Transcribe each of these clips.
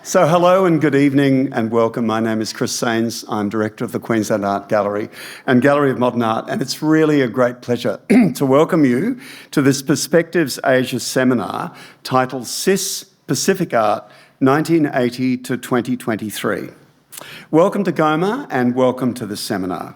So hello and good evening and welcome. My name is Chris Sains. I'm Director of the Queensland Art Gallery and Gallery of Modern Art, and it's really a great pleasure to welcome you to this Perspectives Asia seminar titled CIS Pacific Art 1980 to 2023. Welcome to GOMA and welcome to this seminar.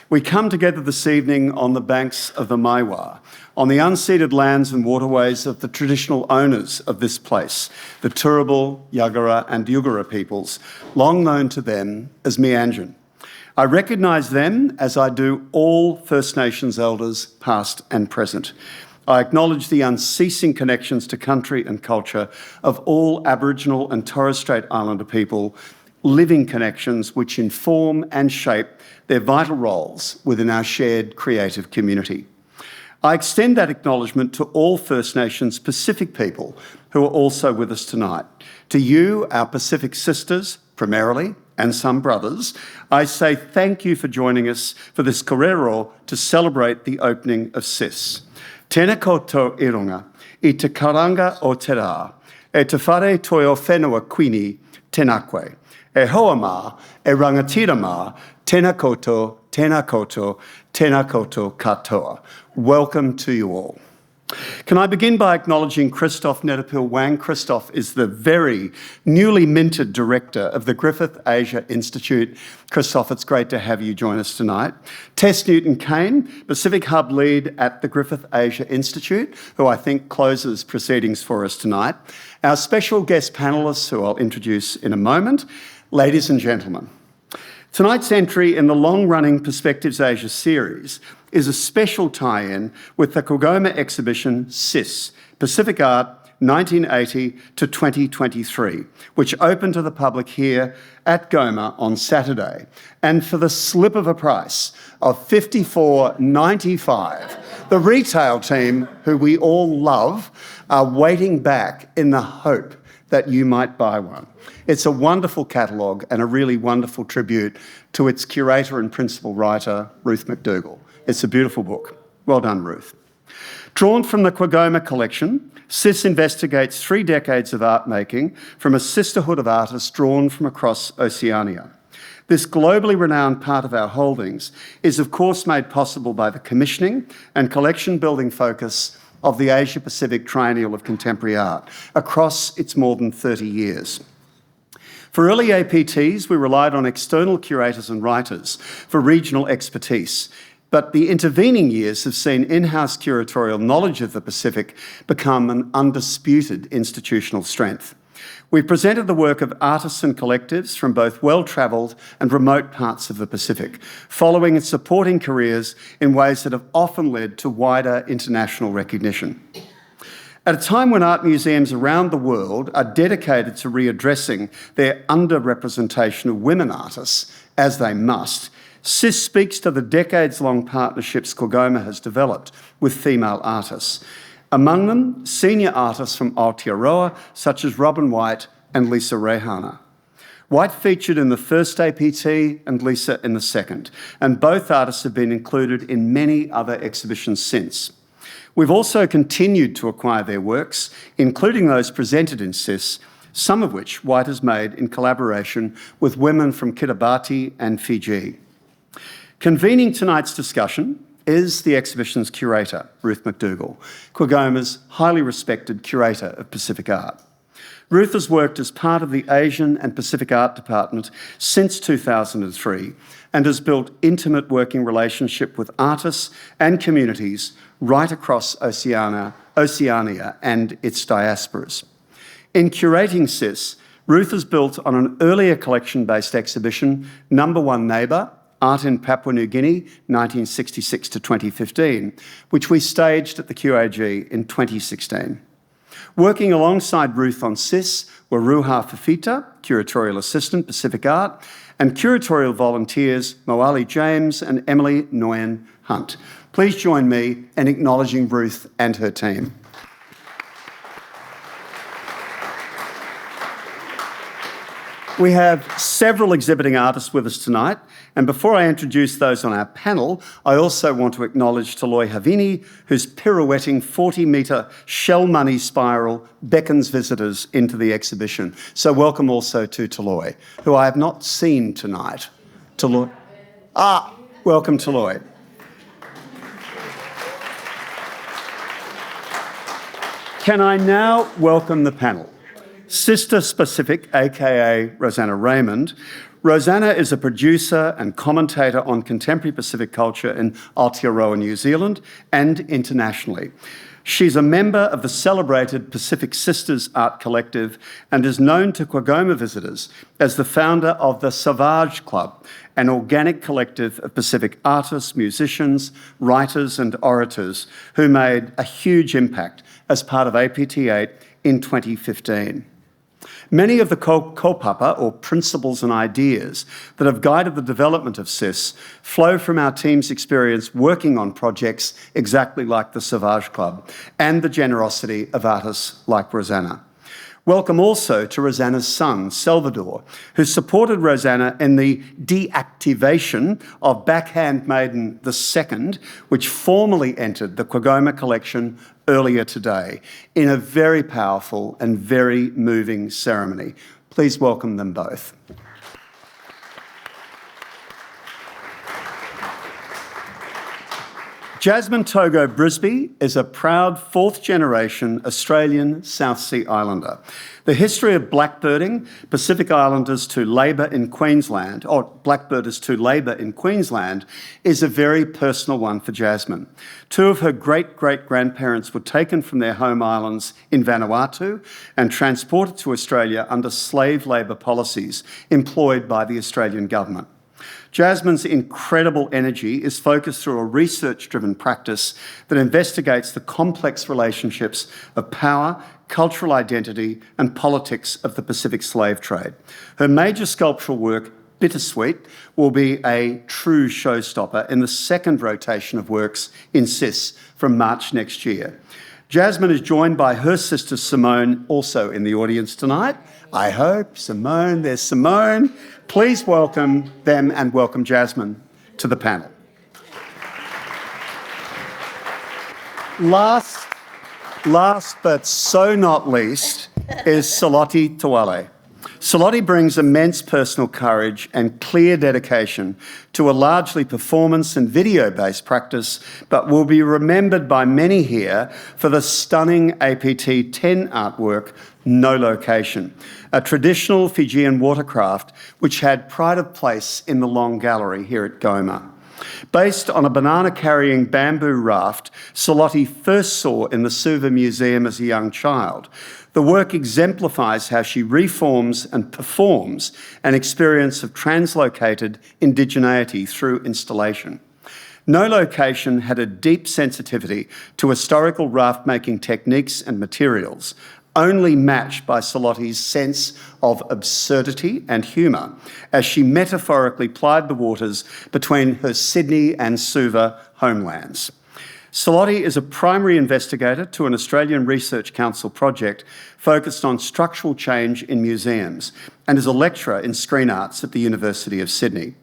We come together this evening on the banks of the Maiwar, on the unceded lands and waterways of the traditional owners of this place, the Turrbal, Yagara and Yugara peoples, long known to them as Meanjin. I recognise them as I do all First Nations elders, past and present. I acknowledge the unceasing connections to country and culture of all Aboriginal and Torres Strait Islander people, living connections which inform and shape their vital roles within our shared creative community. I extend that acknowledgement to all First Nations Pacific people who are also with us tonight. To you, our Pacific sisters, primarily, and some brothers, I say thank you for joining us for this kōrero to celebrate the opening of CIS. Tēnā koutou I runga, I te karanga o te rā, e te whare toi o whenua kwini, tēnā koe. E hoa mā, e rangatira mā, tēnā koutou, tēnā koutou, tēnā koutou katoa. Welcome to you all. Can I begin by acknowledging Christoph Netapil Wang. Christoph is the very newly minted director of the Griffith Asia Institute. Christoph, it's great to have you join us tonight. Tess Newton-Kane, Pacific Hub lead at the Griffith Asia Institute, who I think closes proceedings for us tonight. Our special guest panellists, who I'll introduce in a moment. Ladies and gentlemen, tonight's entry in the long-running Perspectives Asia series is a special tie-in with the QAGOMA exhibition CIS, Pacific Art 1980 to 2023, which opened to the public here at GOMA on Saturday. And for the slip of a price of $54.95, the retail team, who we all love, are waiting back in the hope that you might buy one. It's a wonderful catalogue and a really wonderful tribute to its curator and principal writer, Ruth McDougall. It's a beautiful book. Well done, Ruth. Drawn from the QAGOMA collection, CIS investigates 3 decades of art making from a sisterhood of artists drawn from across Oceania. This globally renowned part of our holdings is of course made possible by the commissioning and collection building focus of the Asia-Pacific Triennial of Contemporary Art across its more than 30 years. For early APTs, we relied on external curators and writers for regional expertise, but the intervening years have seen in-house curatorial knowledge of the Pacific become an undisputed institutional strength. We've presented the work of artists and collectives from both well-travelled and remote parts of the Pacific, following and supporting careers in ways that have often led to wider international recognition. At a time when art museums around the world are dedicated to readdressing their underrepresentation of women artists, as they must, CIS speaks to the decades-long partnerships QAGOMA has developed with female artists. Among them, senior artists from Aotearoa, such as Robin White and Lisa Rehana. White featured in the first APT and Lisa in the second, and both artists have been included in many other exhibitions since. We've also continued to acquire their works, including those presented in CIS, some of which White has made in collaboration with women from Kiribati and Fiji. Convening tonight's discussion is the exhibition's curator, Ruth McDougall, QAGOMA's highly respected curator of Pacific art. Ruth has worked as part of the Asian and Pacific Art Department since 2003 and has built intimate working relationship with artists and communities right across Oceania and its diasporas. In curating CIS, Ruth has built on an earlier collection-based exhibition, Number One Neighbour, Art in Papua New Guinea, 1966 to 2015, which we staged at the QAG in 2016. Working alongside Ruth on CIS were Ruha Fafita, Curatorial Assistant, Pacific Art, and curatorial volunteers Moali James and Emily Nguyen Hunt. Please join me in acknowledging Ruth and her team. We have several exhibiting artists with us tonight, and before I introduce those on our panel, I also want to acknowledge Toloi Havini, whose pirouetting 40-metre shell money spiral beckons visitors into the exhibition. So welcome also to Toloi, who I have not seen tonight. Toloi. Welcome Toloi. Can I now welcome the panel? Sister Specific, aka Rosanna Raymond. Rosanna is a producer and commentator on contemporary Pacific culture in Aotearoa, New Zealand, and internationally. She's a member of the celebrated Pacific Sisters Art Collective and is known to QAGOMA visitors as the founder of the Savage Club, an organic collective of Pacific artists, musicians, writers and orators who made a huge impact as part of APT8 in 2015. Many of the kaupapa, or principles and ideas, that have guided the development of SIS flow from our team's experience working on projects exactly like the Savage Club and the generosity of artists like Rosanna. Welcome also to Rosanna's son, Salvador, who supported Rosanna in the deactivation of Backhand Maiden II, which formally entered the QAGOMA collection earlier today in a very powerful and very moving ceremony. Please welcome them both. Jasmine Togo-Brisby is a proud fourth-generation Australian South Sea Islander. The history of blackbirding Pacific Islanders to labour in Queensland, or blackbirders to labour in Queensland, is a very personal one for Jasmine. Two of her great-great-grandparents were taken from their home islands in Vanuatu and transported to Australia under slave labour policies employed by the Australian government. Jasmine's incredible energy is focused through a research-driven practice that investigates the complex relationships of power, cultural identity and politics of the Pacific slave trade. Her major sculptural work, Bittersweet, will be a true showstopper in the second rotation of works in SIS from March next year. Jasmine is joined by her sister Simone, also in the audience tonight. I hope. Simone, there's Simone. Please welcome them and welcome Jasmine to the panel. Last but so not least is Salote Tawale. Salote brings immense personal courage and clear dedication to a largely performance and video-based practice, but will be remembered by many here for the stunning APT10 artwork, No Location, a traditional Fijian watercraft which had pride of place in the Long Gallery here at GOMA. Based on a banana-carrying bamboo raft Salote first saw in the Suva Museum as a young child, the work exemplifies how she reforms and performs an experience of translocated indigeneity through installation. No Location had a deep sensitivity to historical raft-making techniques and materials, only matched by Salote's sense of absurdity and humour as she metaphorically plied the waters between her Sydney and Suva homelands. Salote is a primary investigator to an Australian Research Council project focused on structural change in museums and is a lecturer in screen arts at the University of Sydney.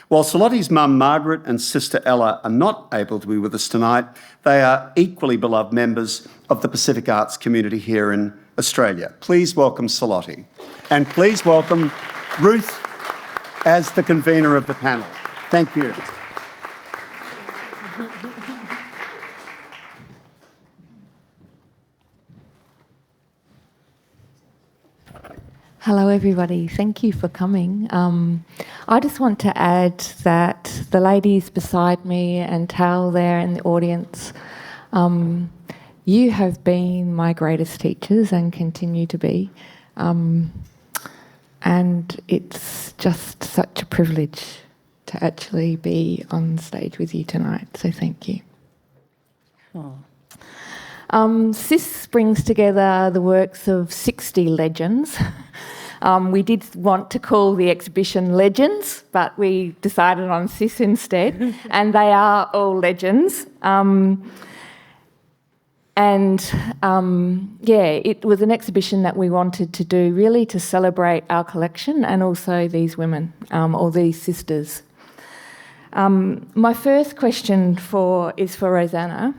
While Salote's mum Margaret and sister Ella are not able to be with us tonight, they are equally beloved members of the Pacific arts community here in Australia. Please welcome Salote. And please welcome Ruth as the convener of the panel. Thank you. Hello everybody, thank you for coming. I just want to add that the ladies beside me and Tal there in the audience, you have been my greatest teachers and continue to be. And it's just such a privilege to actually be on stage with you tonight, so thank you. SIS brings together the works of 60 legends. We did want to call the exhibition Legends, but we decided on SIS instead, and they are all legends. it was an exhibition that we wanted to do really to celebrate our collection and also these women, or these sisters. My first question is for Rosanna.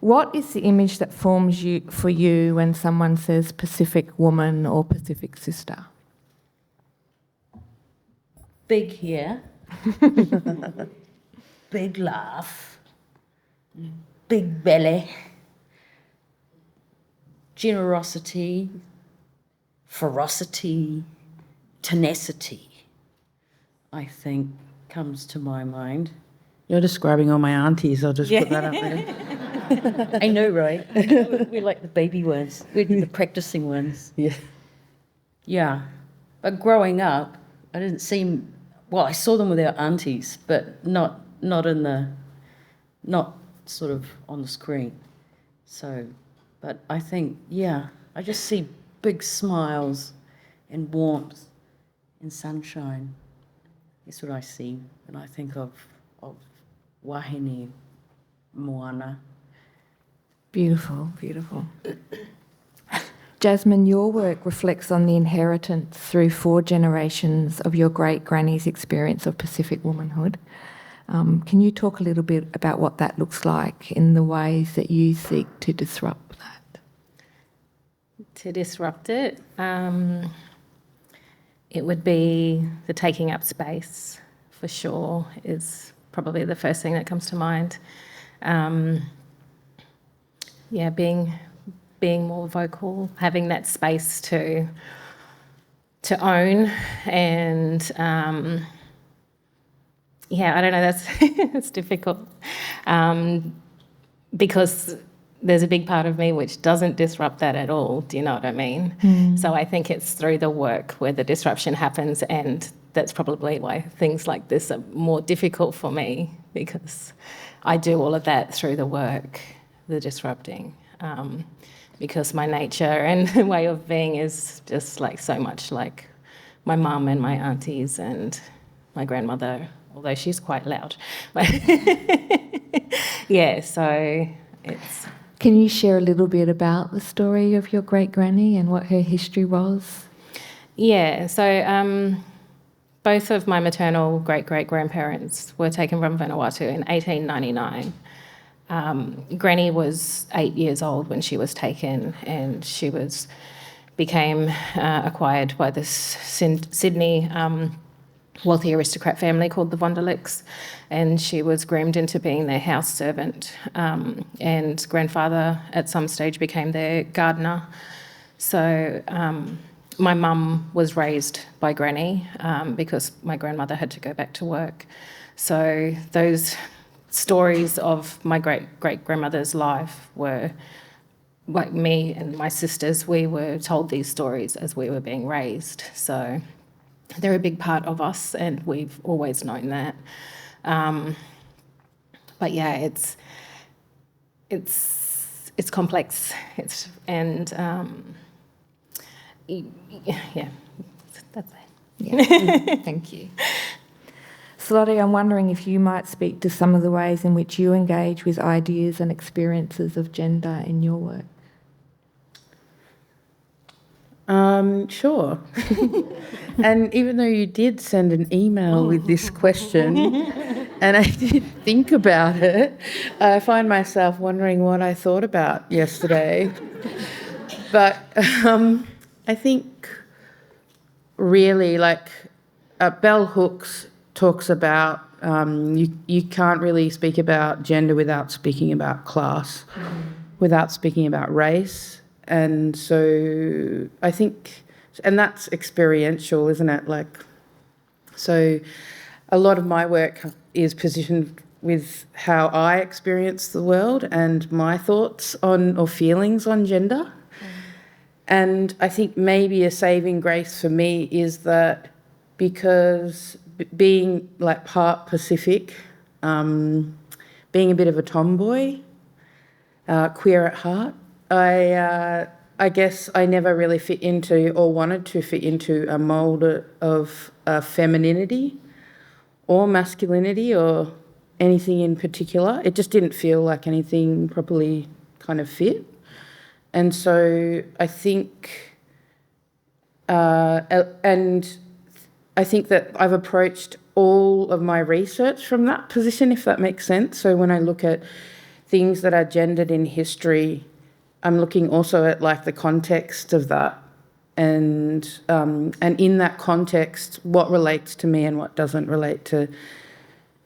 What is the image that forms for you when someone says Pacific woman or Pacific sister? Big hair, big laugh, big belly, generosity, ferocity, tenacity, I think comes to my mind. You're describing all my aunties, I'll just put that up there. I know, right? We're like the baby ones. We're the practicing ones. Yeah. Yeah. But growing up, I didn't see... Well, I saw them with our aunties, but not sort of on the screen. So, but I think, yeah, I just see big smiles and warmth and sunshine. That's what I see when I think of wahine moana. Beautiful, beautiful. Jasmine, your work reflects on the inheritance through 4 generations of your great-granny's experience of Pacific womanhood. Can you talk a little bit about what that looks like in the ways that you seek to disrupt that? To disrupt it, it would be the taking up space, for sure, is probably the first thing that comes to mind. Being more vocal, having that space to own, and I don't know, that's it's difficult because there's a big part of me which doesn't disrupt that at all. Do you know what I mean? So I think it's through the work where the disruption happens, and that's probably why things like this are more difficult for me, because I do all of that through the work, the disrupting. Because my nature and way of being is just like so much like my mum and my aunties and my grandmother, although she's quite loud. But yeah, so it's... Can you share a little bit about the story of your great-granny and what her history was? Yeah, so both of my maternal great-great-grandparents were taken from Vanuatu in 1899. Granny was 8 years old when she was taken, and she became acquired by this Sydney wealthy aristocrat family called the Vonderlicks, and she was groomed into being their house servant. And grandfather at some stage became their gardener. So my mum was raised by Granny because my grandmother had to go back to work. So those stories of my great-great-grandmother's life were, like me and my sisters, we were told these stories as we were being raised. So they're a big part of us, and we've always known that. But yeah, it's complex. Yeah, that's it. Yeah. Thank you. Salote, I'm wondering if you might speak to some of the ways in which you engage with ideas and experiences of gender in your work. Sure. And even though you did send an email with this question, and I did think about it, I find myself wondering what I thought about yesterday. But I think really, like, Bell Hooks talks about you can't really speak about gender without speaking about class, without speaking about race. And so I think, and that's experiential, isn't it? Like, so a lot of my work is positioned with how I experience the world and my thoughts on or feelings on gender. And I think maybe a saving grace for me is that because being like part Pacific, being a bit of a tomboy, queer at heart, I guess I never really fit into or wanted to fit into a mould of femininity or masculinity or anything in particular. It just didn't feel like anything properly kind of fit. And so I think, and I think that I've approached all of my research from that position, if that makes sense. So when I look at things that are gendered in history, I'm looking also at like the context of that, and in that context, what relates to me and what doesn't relate to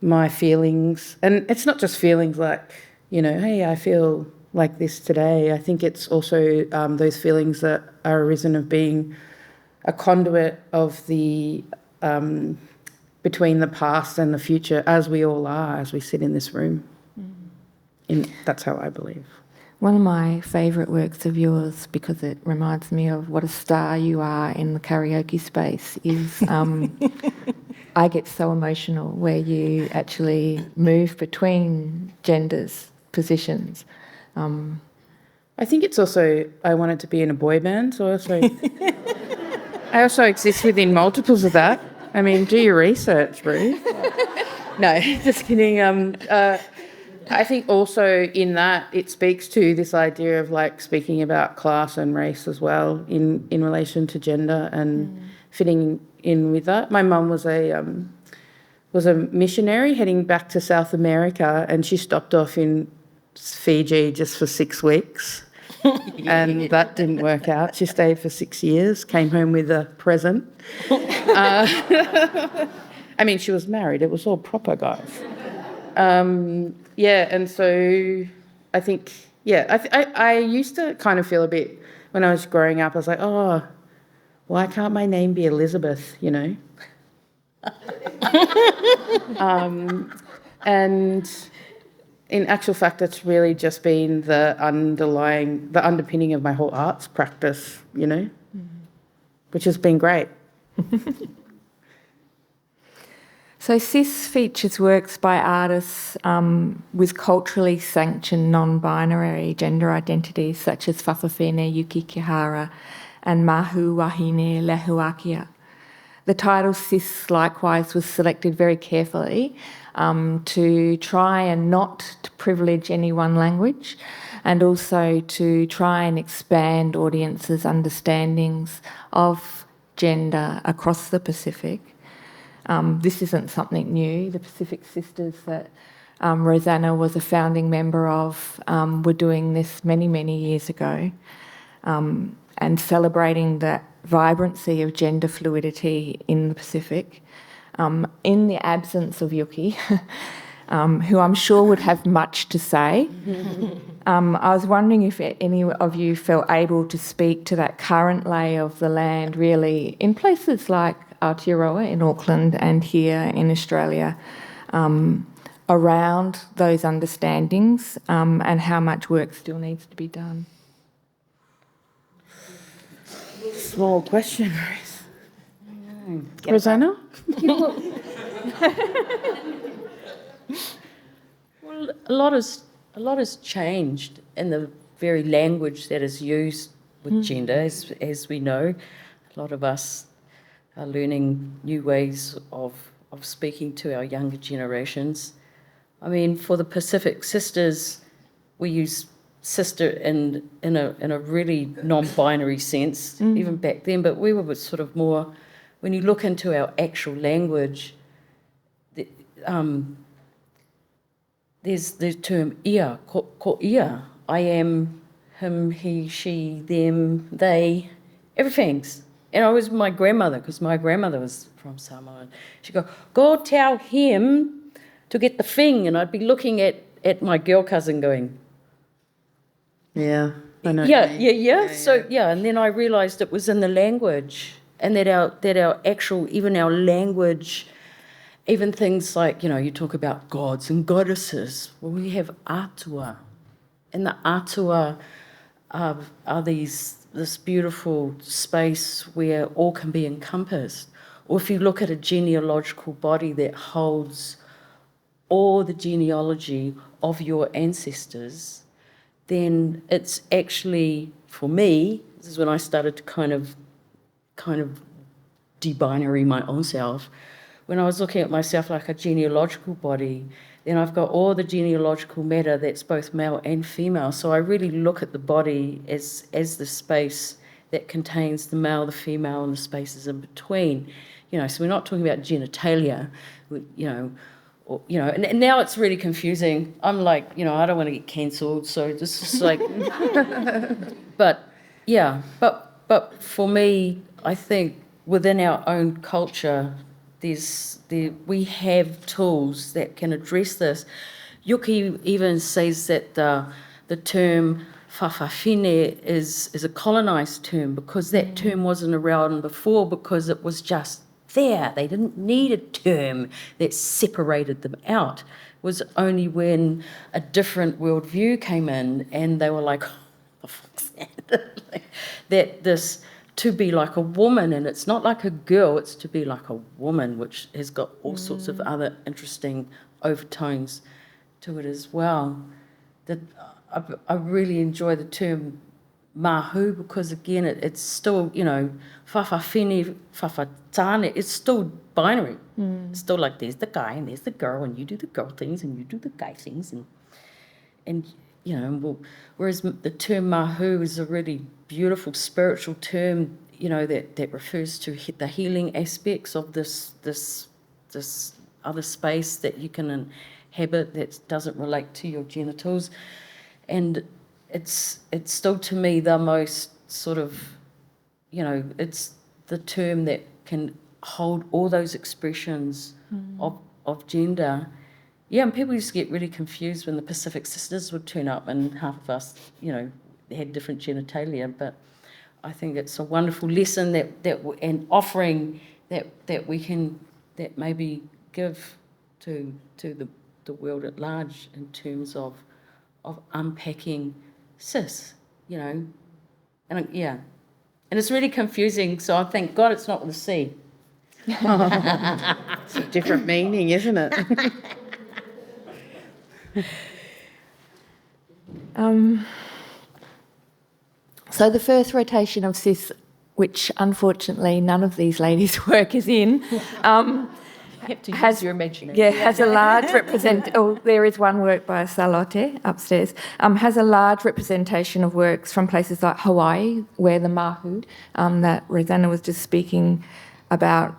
my feelings. And it's not just feelings like, you know, hey, I feel like this today. I think it's also those feelings that are arisen of being a conduit of the between the past and the future, as we all are, as we sit in this room. That's how I believe. One of my favourite works of yours, because it reminds me of what a star you are in the karaoke space, is I Get So Emotional, where you actually move between genders, positions. I think it's also, I wanted to be in a boy band, so I also exist within multiples of that. I mean, do your research, Ruth. No, just kidding. I think also in that it speaks to this idea of like speaking about class and race as well in relation to gender and fitting in with that. My mum was a missionary heading back to South America, and she stopped off in Fiji just for 6 weeks. And that didn't work out. She stayed for 6 years, came home with a present. I mean, she was married. It was all proper, guys. Yeah, and so I think, I used to kind of feel a bit, when I was growing up, I was like, oh, why can't my name be Elizabeth, you know? And in actual fact, it's really just been the underpinning of my whole arts practice, you know, which has been great. So Sis features works by artists with culturally sanctioned non-binary gender identities such as Whawhawhine Yuki Kihara and Mahu Wahine Lehuakia. The title Sis likewise was selected very carefully to try and not to privilege any one language, and also to try and expand audiences' understandings of gender across the Pacific. This isn't something new. The Pacific Sisters that Rosanna was a founding member of were doing this many, many years ago, and celebrating the vibrancy of gender fluidity in the Pacific. In the absence of Yuki, who I'm sure would have much to say, I was wondering if any of you felt able to speak to that current lay of the land, really, in places like Aotearoa in Auckland and here in Australia, around those understandings and how much work still needs to be done. Small question, Ruth. Rosanna? Well, a lot has changed in the very language that is used with gender, as we know. A lot of us are learning new ways of speaking to our younger generations. I mean, for the Pacific Sisters, we use sister in a really non-binary sense, even back then, but we were sort of more, when you look into our actual language, there's the term ia, ko ia. I am, him, he, she, them, they, everything's. And I was my grandmother, because my grandmother was from Samoan. She'd go tell him to get the thing, and I'd be looking at my girl cousin going, Yeah, I know. Yeah. So, and then I realised it was in the language, and that our actual, even our language, even things like, you know, you talk about gods and goddesses. Well, we have atua, and the atua are this beautiful space where all can be encompassed. Or if you look at a genealogical body that holds all the genealogy of your ancestors, then it's actually, for me, this is when I started to kind of de-binary my own self, when I was looking at myself like a genealogical body, then I've got all the genealogical matter that's both male and female. So I really look at the body as the space that contains the male, the female, and the spaces in between. So we're not talking about genitalia, and now it's really confusing. I'm like, I don't want to get cancelled, so this is like, but for me, I think within our own culture, we have tools that can address this. Yuki even says that the term whawhawhine is a colonised term, because that term wasn't around before, because it was just there. They didn't need a term that separated them out. It was only when a different worldview came in and they were like, oh, the fuck's that? That this to be like a woman, and it's not like a girl, it's to be like a woman, which has got all sorts of other interesting overtones to it as well. That I really enjoy the term mahu, because again it's still, whawhawhine, whawhatane, it's still binary. It's still like there's the guy and there's the girl, and you do the girl things and you do the guy things, and whereas the term mahu is a really beautiful spiritual term, that refers to the healing aspects of this other space that you can inhabit that doesn't relate to your genitals. And it's still, to me, the most sort of, it's the term that can hold all those expressions of gender. Yeah, and people used to get really confused when the Pacific Sisters would turn up and half of us, had different genitalia. But I think it's a wonderful lesson and offering that we can, that maybe give to the world at large in terms of unpacking cis, and and it's really confusing. So I thank God it's not with a C. It's a different meaning, isn't it? So the first rotation of cis, which unfortunately none of these ladies' work is in, Has your imagination. Yeah, has a large there is one work by Salote upstairs. Has a large representation of works from places like Hawaii, where the mahu that Rosanna was just speaking about,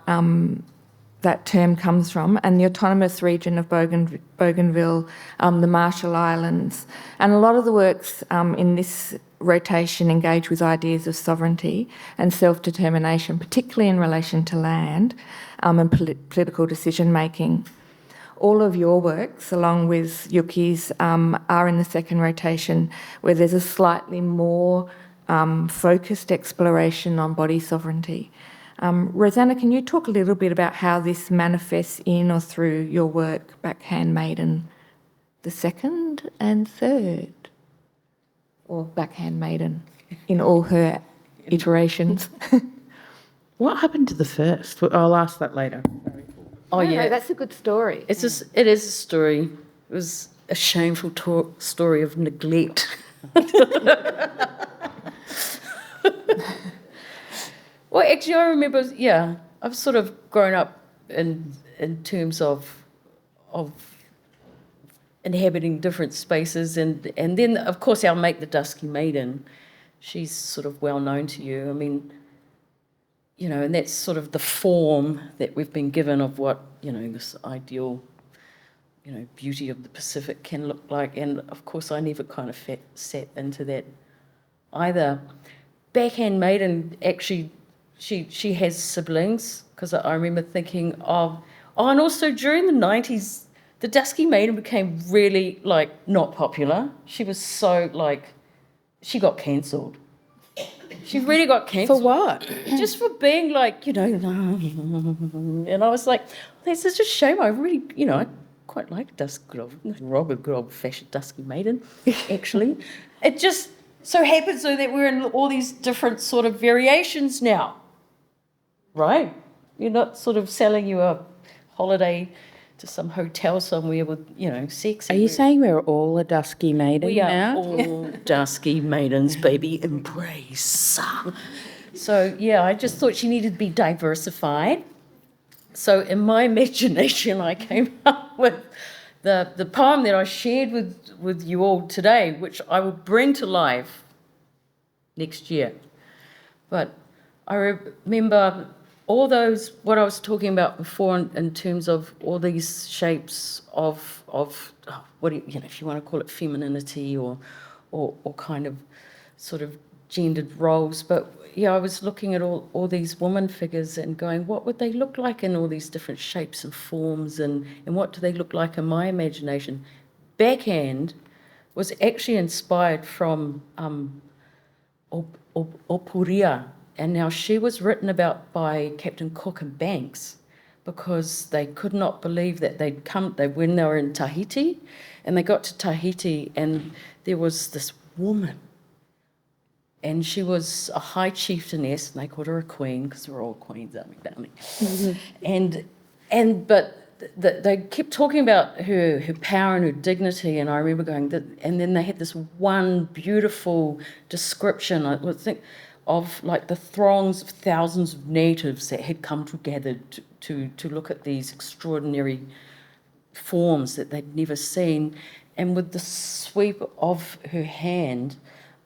that term comes from, and the autonomous region of Bougainville, the Marshall Islands. And a lot of the works in this rotation engage with ideas of sovereignty and self-determination, particularly in relation to land and political decision-making. All of your works, along with Yuki's, are in the second rotation, where there's a slightly more focused exploration on body sovereignty. Rosanna, can you talk a little bit about how this manifests in or through your work, Back Handmaiden, the second and third? Or Back Handmaiden in all her iterations? What happened to the first? I'll ask that later. Oh, yeah. No, that's a good story. It is a story. It was a shameful story of neglect. Well, actually, I remember, I've sort of grown up in terms of inhabiting different spaces, and then, of course, our mate, the Dusky Maiden, she's sort of well known to you. I mean, and that's sort of the form that we've been given of what, this ideal, beauty of the Pacific can look like. And, of course, I never kind of sat into that either. Back Handmaiden, actually, she has siblings, because I remember thinking of... Oh, and also during the 90s, the Dusky Maiden became really, not popular. She was so, she got cancelled. She really got cancelled. For what? Just for being and I was like, that's such a shame. I really, I quite like good old-fashioned Dusky Maiden, actually. It just so happens though that we're in all these different sort of variations now, right? You're not sort of selling you a holiday to some hotel somewhere with, sex. Are you saying we're all a Dusky Maiden now? We are all Dusky Maidens, baby. Embrace. So, I just thought she needed to be diversified. so in my imagination, I came up with the poem that I shared with you all today, which I will bring to life next year. But I remember all those, what I was talking about before in terms of all these shapes of what do you know, if you want to call it femininity or kind of sort of gendered roles. But yeah, I was looking at all these woman figures and going, what would they look like in all these different shapes and forms, and what do they look like in my imagination? Backhand was actually inspired from Opuria, and now she was written about by Captain Cook and Banks because they could not believe that when they were in Tahiti, and they got to Tahiti and there was this woman, and she was a high chieftainess, and they called her a queen because we're all queens, aren't we, darling? Mm-hmm. But they kept talking about her power and her dignity, and I remember going, and then they had this one beautiful description, I would think, of like the throngs of thousands of natives that had come together to look at these extraordinary forms that they'd never seen. And with the sweep of her hand,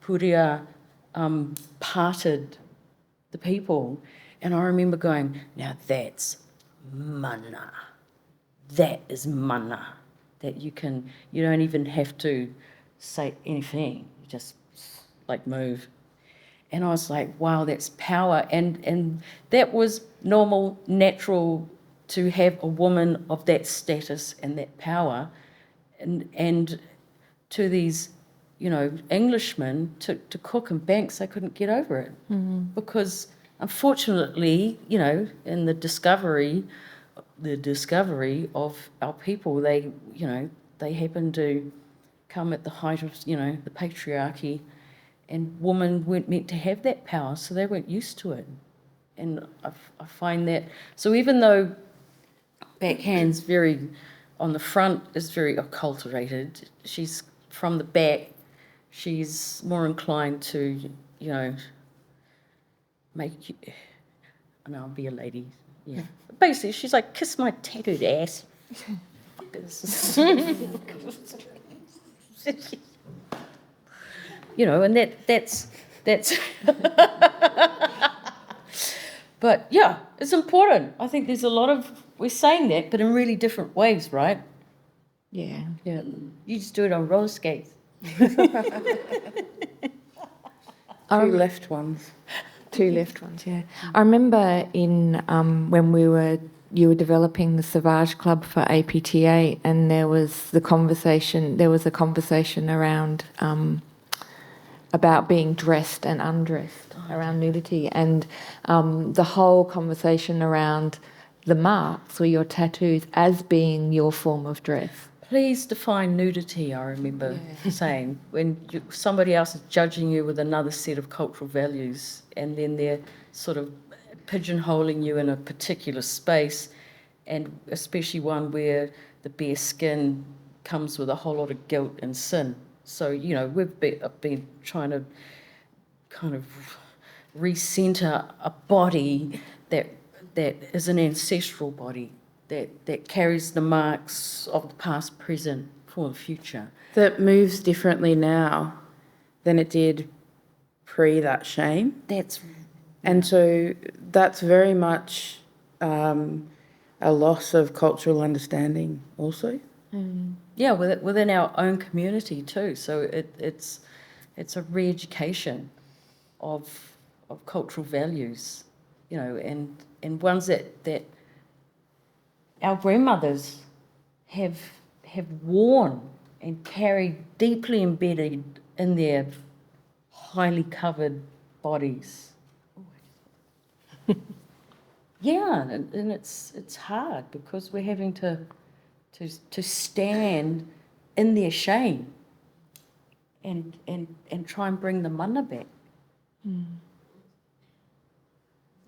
Puria parted the people. And I remember going, now that's mana. That is mana. That you don't even have to say anything. You just like move. And I was like, wow, that's power. And that was normal, natural to have a woman of that status and that power. And to these, Englishmen, to Cook and Banks, they couldn't get over it. Mm-hmm. Because unfortunately, in the discovery of our people, they happened to come at the height of, the patriarchy, and women weren't meant to have that power, so they weren't used to it. And I find that, so even though backhand's very, on the front is very acculturated, she's from the back, she's more inclined to, make you, I'll be a lady, yeah. Basically, she's like, kiss my tattooed ass. And that's but yeah, it's important. I think there's a lot of, we're saying that, but in really different ways, right? Yeah. Yeah. You just do it on roller skates. Two left ones, yeah. I remember in when you were developing the Savage Club for APTA, and there was a conversation around about being dressed and undressed, around nudity, and the whole conversation around the marks or your tattoos as being your form of dress. Please define nudity, I remember saying, when somebody else is judging you with another set of cultural values, and then they're sort of pigeonholing you in a particular space, and especially one where the bare skin comes with a whole lot of guilt and sin. So, we've been trying to kind of recenter a body that is an ancestral body, that carries the marks of the past, present, for the future. That moves differently now than it did pre that shame. And so that's very much a loss of cultural understanding also. Mm. Yeah, within our own community too. So it's a re-education of cultural values, and ones that our grandmothers have worn and carried deeply embedded in their highly covered bodies. Yeah, and it's hard because we're having to stand in their shame and try and bring the mana back. Mm.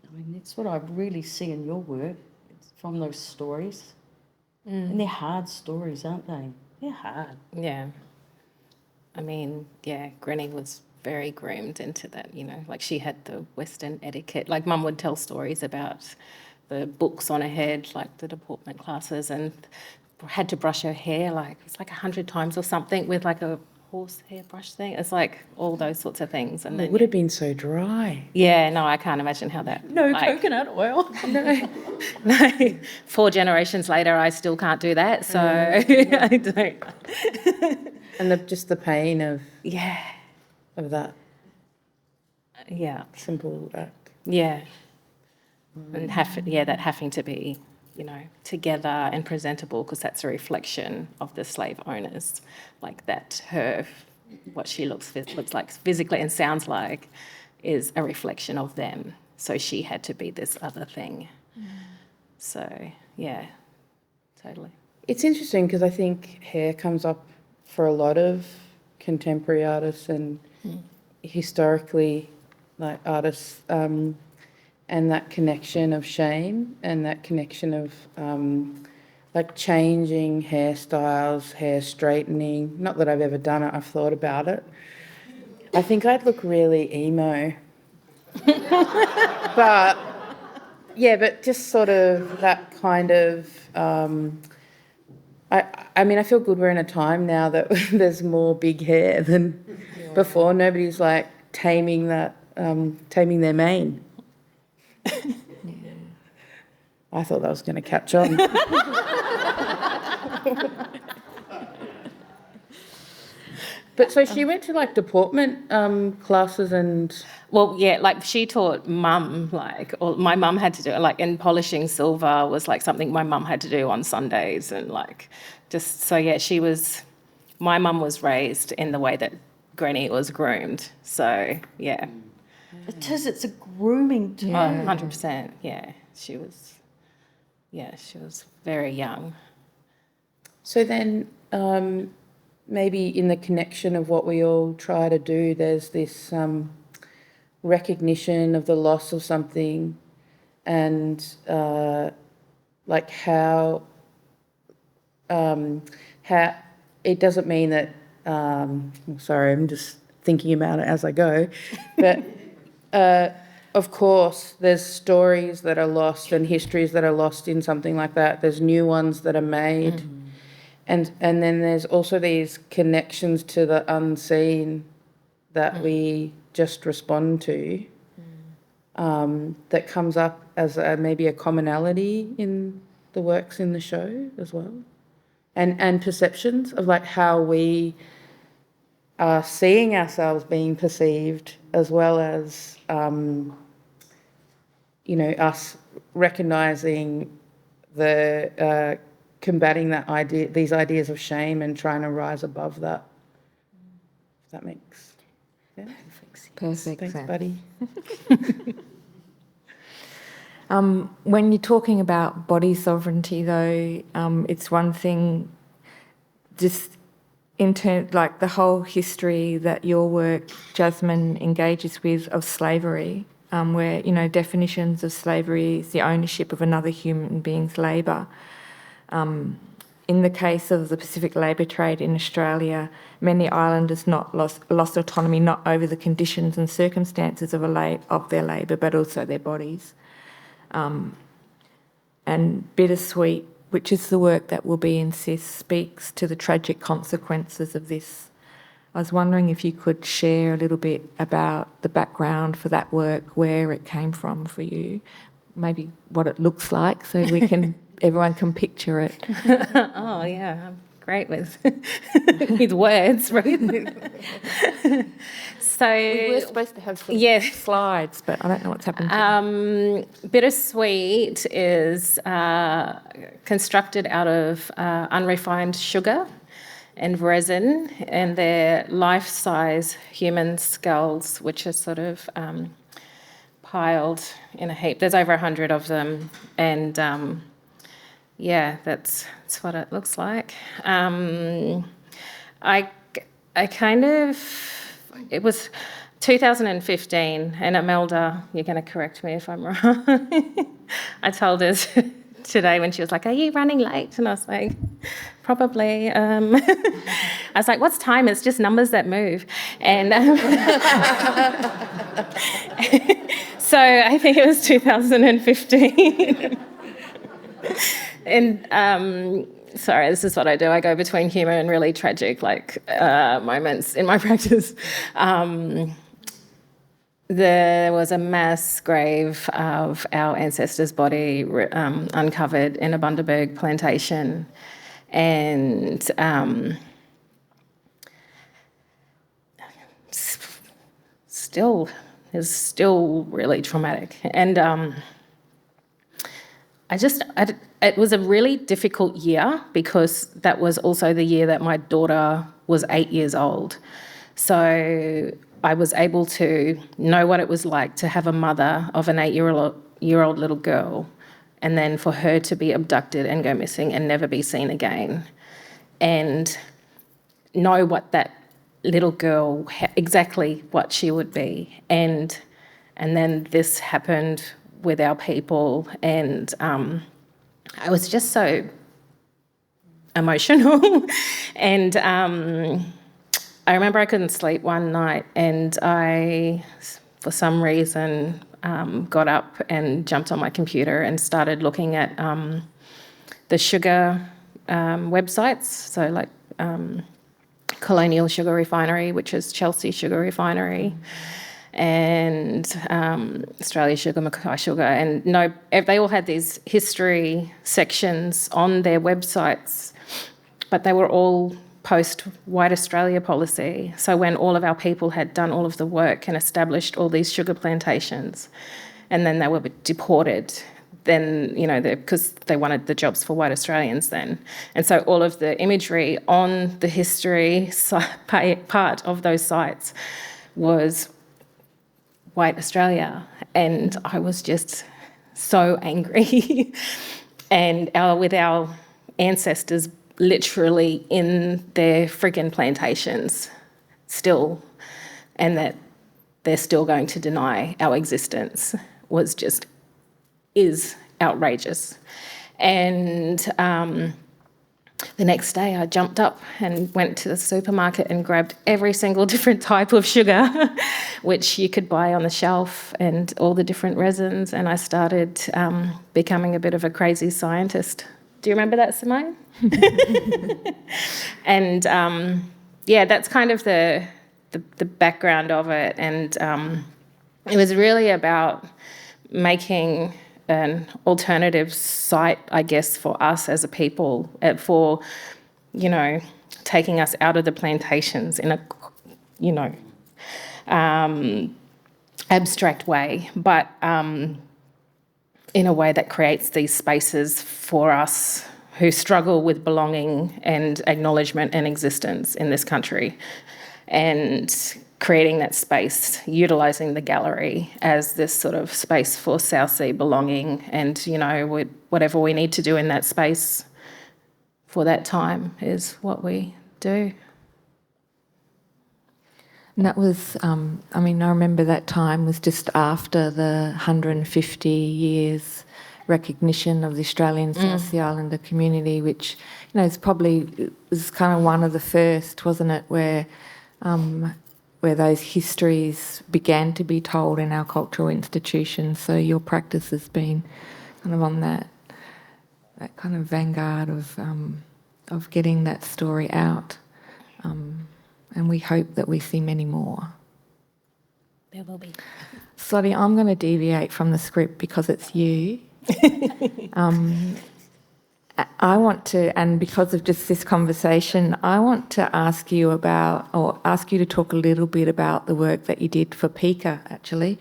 I mean, that's what I really see in your work. It's from those stories. And they're hard stories, aren't they? They're hard. Yeah. I mean, yeah, Granny was very groomed into that, like she had the Western etiquette. Like Mum would tell stories about the books on her head, like the deportment classes, and had to brush her hair like it's like 100 times or something with like a horse hair brush thing. It's like all those sorts of things. And It would have been so dry. yeah, no, I can't imagine how that. No coconut oil. No, 4 generations later, I still can't do that. So I don't. And just the pain of that simple act. Yeah. And that having to be, together and presentable, because that's a reflection of the slave owners, like that what she looks like physically and sounds like is a reflection of them. So she had to be this other thing. So, yeah, totally. It's interesting because I think hair comes up for a lot of contemporary artists and historically like artists, and that connection of shame and that connection of like changing hairstyles, hair straightening. Not that I've ever done it, I've thought about it. I think I'd look really emo. But just sort of that kind of I mean, I feel good we're in a time now that there's more big hair than before. Nobody's like taming their mane. I thought that was going to catch on. But so she went to like deportment classes and... Well, yeah, like she taught mum, or my mum had to do it, like, and polishing silver was like something my mum had to do on Sundays, and like my mum was raised in the way that Granny was groomed. So, yeah. It's a grooming time. 100%, yeah. She was very young. So then maybe in the connection of what we all try to do, there's this recognition of the loss of something and like how it doesn't mean that, sorry, I'm just thinking about it as I go, but of course there's stories that are lost and histories that are lost in something like that. There's new ones that are made. Mm-hmm. And then there's also these connections to the unseen that we just respond to, that comes up as maybe a commonality in the works in the show as well. And perceptions of like how we are seeing ourselves being perceived, as well as, us recognising the... combating these ideas of shame and trying to rise above that. If that makes sense. Perfect. Thanks, sense. buddy. When you're talking about body sovereignty, though, it's one thing. Just in terms, like the whole history that your work, Jasmine, engages with of slavery, where definitions of slavery is the ownership of another human being's labour. In the case of the Pacific labour trade in Australia, many islanders lost autonomy not over the conditions and circumstances of their labour, but also their bodies. And Bittersweet, which is the work that will be in SIS, speaks to the tragic consequences of this. I was wondering if you could share a little bit about the background for that work, where it came from for you, maybe what it looks like, so we can... everyone can picture it. Oh, yeah, I'm great with with words, right? So we were supposed to have some slides, but I don't know what's happened to Bittersweet is constructed out of unrefined sugar and resin, and they're life-size human skulls, which are sort of piled in a heap. There's over 100 of them, and... that's what it looks like. It was 2015, and Imelda, you're going to correct me if I'm wrong. I told her today when she was like, "Are you running late?" And I was like, "Probably." I was like, "What's time? It's just numbers that move." And So I think it was 2015. And sorry, this is what I do. I go between humour and really tragic moments in my practice. There was a mass grave of our ancestor's body uncovered in a Bundaberg plantation, and is still really traumatic. And it was a really difficult year because that was also the year that my daughter was 8 years old. So I was able to know what it was like to have a mother of an 8-year-old little girl, and then for her to be abducted and go missing and never be seen again, and know what that little girl, exactly what she would be. And then this happened with our people, and I was just so emotional. And I remember I couldn't sleep one night, and I, for some reason, got up and jumped on my computer and started looking at the sugar websites, so like Colonial Sugar Refinery, which is Chelsea Sugar Refinery, and Australia Sugar, Mackay Sugar, and they all had these history sections on their websites, but they were all post-White Australia policy. So when all of our people had done all of the work and established all these sugar plantations, and then they were deported, then, because they wanted the jobs for white Australians then. And so all of the imagery on the history part of those sites was white Australia. And I was just so angry. And with our ancestors literally in their friggin' plantations still, and that they're still going to deny our existence is outrageous. And the next day I jumped up and went to the supermarket and grabbed every single different type of sugar which you could buy on the shelf, and all the different resins, and I started becoming a bit of a crazy scientist. Do you remember that, Simone? And that's kind of the background of it. And it was really about making an alternative site, I guess, for us as a people, for, taking us out of the plantations in a, abstract way, but in a way that creates these spaces for us who struggle with belonging and acknowledgement and existence in this country, and creating that space, utilising the gallery as this sort of space for South Sea belonging, and, whatever we need to do in that space for that time is what we do. And that was, I remember that time was just after the 150 years recognition of the Australian South Sea Islander community, which, is probably, was kind of one of the first, wasn't it, where those histories began to be told in our cultural institutions. So your practice has been kind of on that kind of vanguard of getting that story out. And we hope that we see many more. There will be. Salote, I'm going to deviate from the script because it's you. I want to, and because of just this conversation, I want to ask you to talk a little bit about the work that you did for PICA, actually,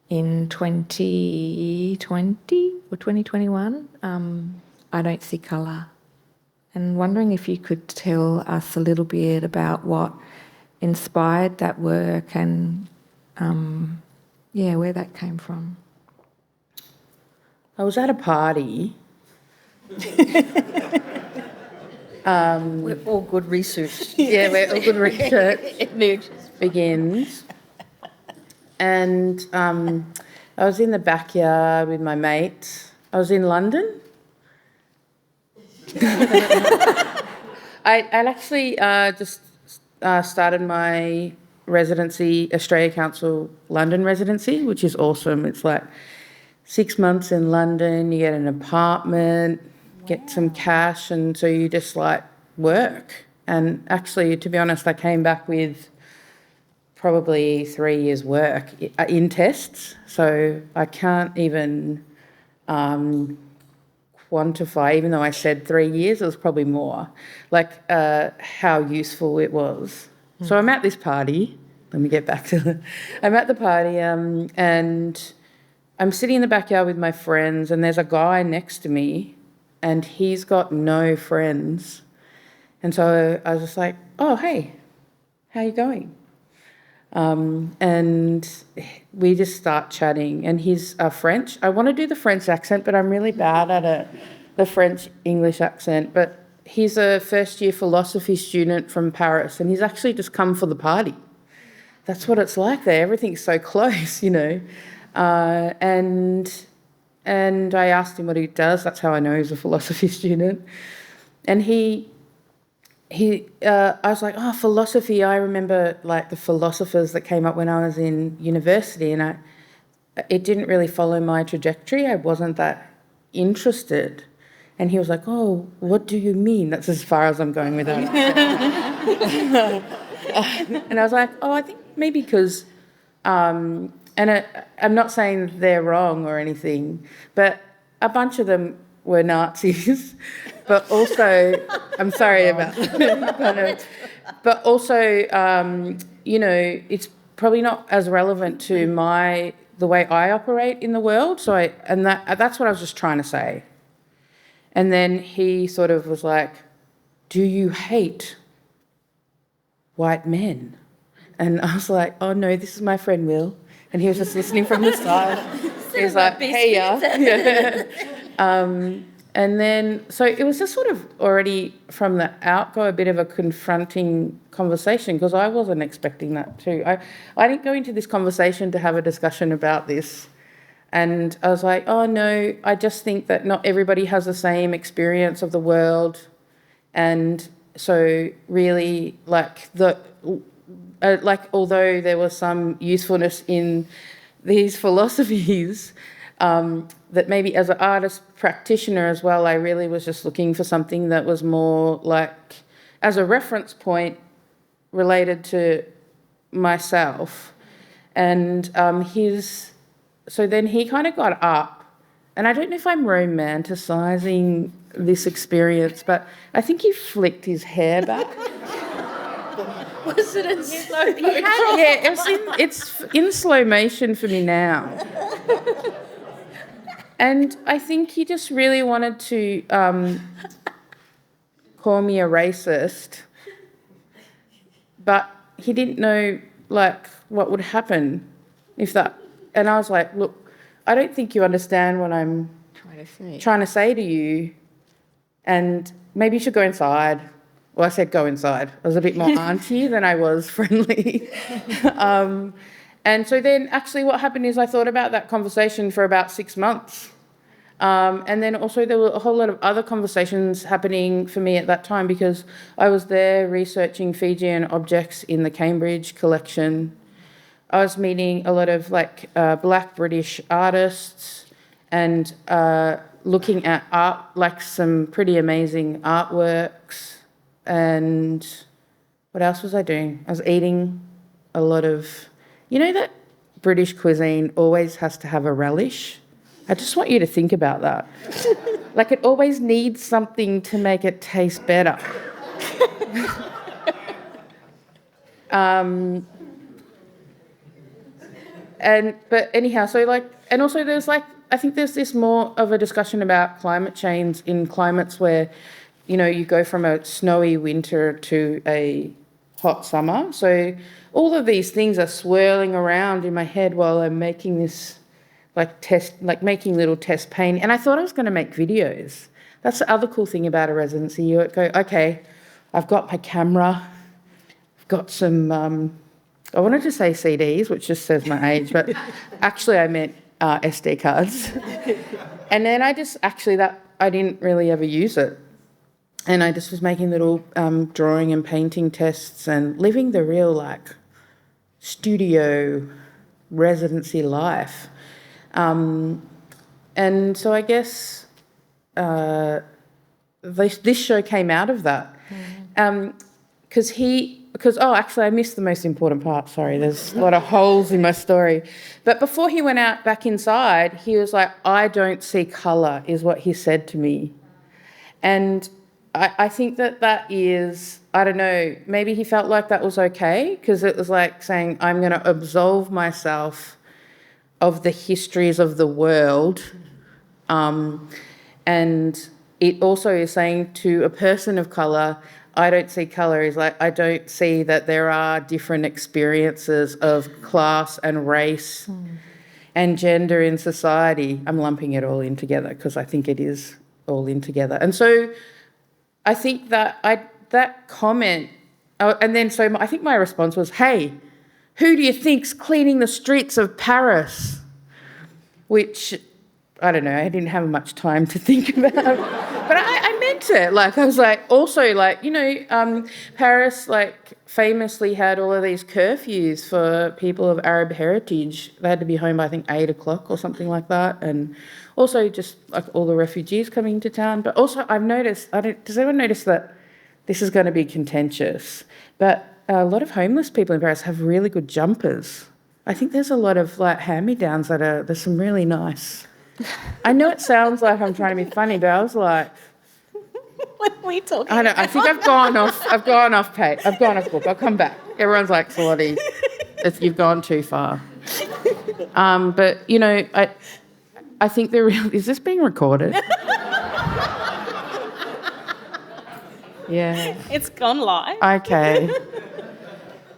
in 2020 or 2021. I Don't See Colour. And wondering if you could tell us a little bit about what inspired that work and, where that came from. I was at a party. We're all good research. Yeah, where all good research begins. And I was in the backyard with my mates. I was in London. I actually just started my residency, Australia Council London residency, which is awesome. It's like 6 months in London, you get an apartment, get some cash, and so you just like work. And actually, to be honest, I came back with probably 3 years' work in tests, so I can't even quantify, even though I said 3 years, it was probably more, like how useful it was. So I'm at this party. Let me get back to I'm at the party and I'm sitting in the backyard with my friends, and there's a guy next to me and he's got no friends. And so I was just like, oh, hey, how you going? And we just start chatting, and he's French. I want to do the French accent, but I'm really bad at it, the French-English accent. But he's a first-year philosophy student from Paris, and he's actually just come for the party. That's what it's like there. Everything's so close, you know. And I asked him what he does. That's how I know he's a philosophy student. And I was like, oh, philosophy. I remember like the philosophers that came up when I was in university, and it didn't really follow my trajectory. I wasn't that interested. And he was like, oh, what do you mean? That's as far as I'm going with that. And I was like, oh, I think maybe because, I'm not saying they're wrong or anything, but a bunch of them were Nazis, but also, I'm sorry about that, but also, you know, it's probably not as relevant to the way I operate in the world. So that's what I was just trying to say. And then he sort of was like, do you hate white men? And I was like, oh no, this is my friend Will. And he was just listening from the side. He was like, hey, yeah. And then, so it was just sort of already from the out-go a bit of a confronting conversation, because I wasn't expecting that too. I didn't go into this conversation to have a discussion about this. And I was like, oh no, I just think that not everybody has the same experience of the world. And so really although there was some usefulness in these philosophies, that maybe as an artist practitioner as well, I really was just looking for something that was more like, as a reference point related to myself. And so then he kind of got up, and I don't know if I'm romanticising this experience, but I think he flicked his hair back. Was it in slow motion? Yeah, it's in slow motion for me now. And I think he just really wanted to call me a racist, but he didn't know, like, what would happen if that... And I was like, look, I don't think you understand what I'm trying to say to you, and maybe you should go inside. Well, I said go inside. I was a bit more auntie than I was friendly. And so then actually what happened is I thought about that conversation for about 6 months. And then also there were a whole lot of other conversations happening for me at that time, because I was there researching Fijian objects in the Cambridge collection. I was meeting a lot of Black British artists and looking at art, like some pretty amazing artworks. And what else was I doing? I was eating a lot of, you know that British cuisine always has to have a relish? I just want you to think about that. Like, it always needs something to make it taste better. But anyhow, and also there's I think there's this more of a discussion about climate change in climates where, you know, you go from a snowy winter to a hot summer. So all of these things are swirling around in my head while I'm making this making little test painting. And I thought I was going to make videos. That's the other cool thing about a residency. You go, okay, I've got my camera, I've got some, I wanted to say CDs, which just says my age, but actually I meant SD cards. And then I didn't really ever use it. And I just was making little drawing and painting tests and living the real, studio residency life. And so I guess this show came out of that. Actually, I missed the most important part. Sorry, there's a lot of holes in my story. But before he went out back inside, he was like, "I don't see colour," is what he said to me. And I think that is, I don't know, maybe he felt like that was okay, because it was like saying, I'm going to absolve myself of the histories of the world. And it also is saying to a person of colour, I don't see colour, is like, I don't see that there are different experiences of class and race and gender in society. I'm lumping it all in together because I think it is all in together. And so I think that that comment, and then so I think my response was, hey, who do you think's cleaning the streets of Paris? Which, I don't know, I didn't have much time to think about. But I meant it. Like, I was like, also, like, you know, Paris, like, famously had all of these curfews for people of Arab heritage. They had to be home by, I think, 8 o'clock or something like that. And also just, like, all the refugees coming to town. But also, I've noticed, does anyone notice that this is going to be contentious? But a lot of homeless people in Paris have really good jumpers. I think there's a lot of, like, hand-me-downs there's some really nice... I know it sounds like I'm trying to be funny, but I was like... What are we talking about? I think I've gone off page. I've gone off book. I'll come back. Everyone's like, Salote, you've gone too far. But, you know, I think is this being recorded? Yeah. It's gone live. Okay.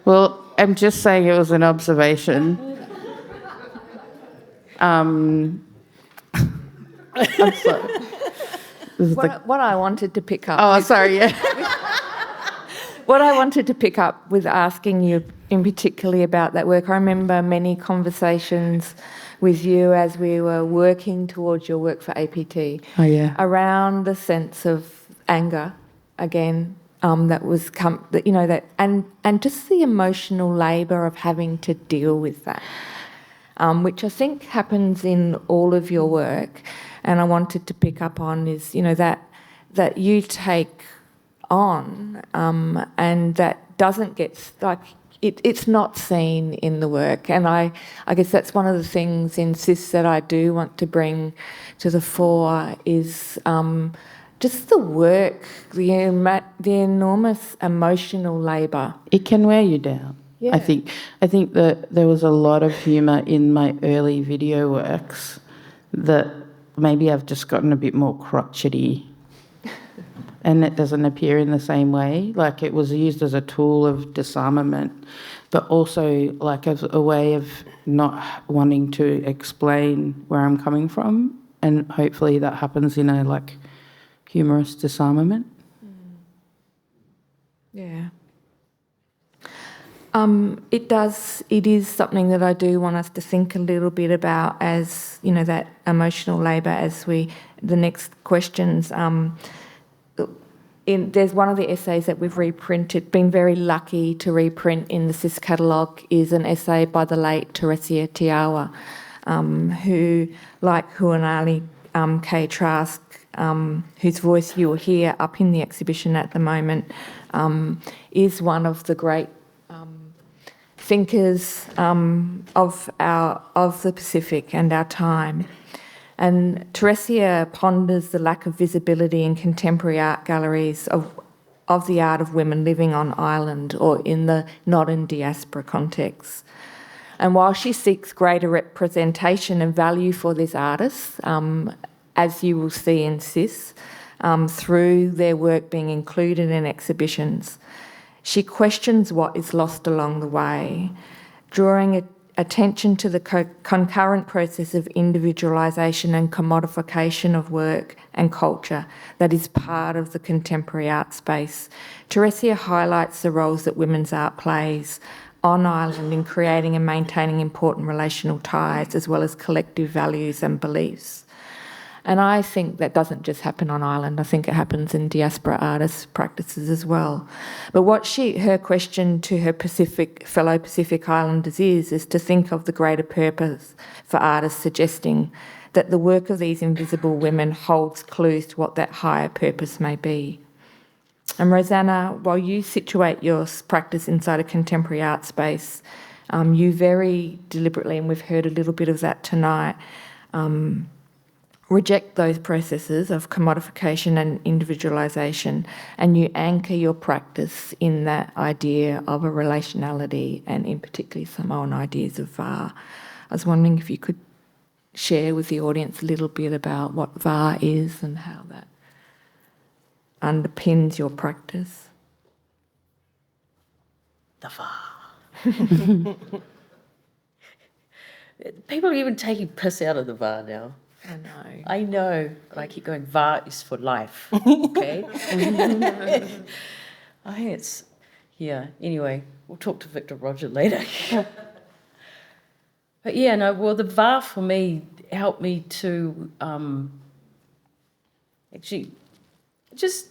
Well, I'm just saying it was an observation. I'm sorry. What I wanted to pick up... Oh, sorry, yeah. What I wanted to pick up with asking you in particularly about that work, I remember many conversations with you as we were working towards your work for APT. Oh, yeah. Around the sense of anger, again, that was and just the emotional labour of having to deal with that, which I think happens in all of your work. And I wanted to pick up on is, you know, that you take on, and that doesn't get, like, it's not seen in the work. And I guess that's one of the things in SIS that I do want to bring to the fore is just the work, the enormous emotional labour. It can wear you down. Yeah. I think that there was a lot of humour in my early video works that maybe I've just gotten a bit more crotchety and it doesn't appear in the same way. Like, it was used as a tool of disarmament, but also like as a way of not wanting to explain where I'm coming from, and hopefully that happens in a, like, humorous disarmament. Yeah. It is something that I do want us to think a little bit about as, you know, that emotional labour as the next questions. There's one of the essays that we've reprinted, been very lucky to reprint in the SIS catalogue, is an essay by the late Teresia Tiawa, who, like Huanali K. Trask, whose voice you will hear up in the exhibition at the moment, is one of the great thinkers of the Pacific and our time. And Teresia ponders the lack of visibility in contemporary art galleries of the art of women living on island or in the not in diaspora context. And while she seeks greater representation and value for these artists, as you will see in SIS, through their work being included in exhibitions, she questions what is lost along the way, drawing attention to the concurrent process of individualisation and commodification of work and culture that is part of the contemporary art space. Teresia highlights the roles that women's art plays on island in creating and maintaining important relational ties, as well as collective values and beliefs. And I think that doesn't just happen on island. I think it happens in diaspora artists' practices as well. But what her question to her fellow Pacific Islanders is to think of the greater purpose for artists, suggesting that the work of these invisible women holds clues to what that higher purpose may be. And Rosanna, while you situate your practice inside a contemporary art space, you very deliberately, and we've heard a little bit of that tonight, reject those processes of commodification and individualisation, and you anchor your practice in that idea of a relationality, and in particular Samoan ideas of va. I was wondering if you could share with the audience a little bit about what va is and how that underpins your practice. The va. People are even taking piss out of the va now. I know. But I keep going, va is for life. Okay? I think it's, yeah, anyway, we'll talk to Victor Roger later. But yeah, no, well, the va for me helped me to actually just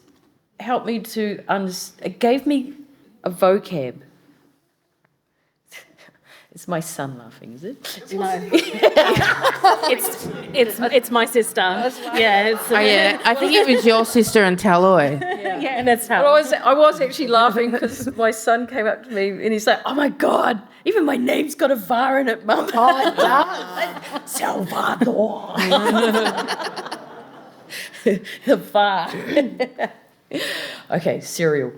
helped me to understand, it gave me a vocab. It's my son laughing, is it? No. it's my sister. Yeah. It's, I think it was your sister and Taloi. yeah, and that's how. But I was actually laughing because my son came up to me and he's like, "Oh my God, even my name's got a va in it, Mum." Oh, it does. Salvador. The va. Okay, cereal.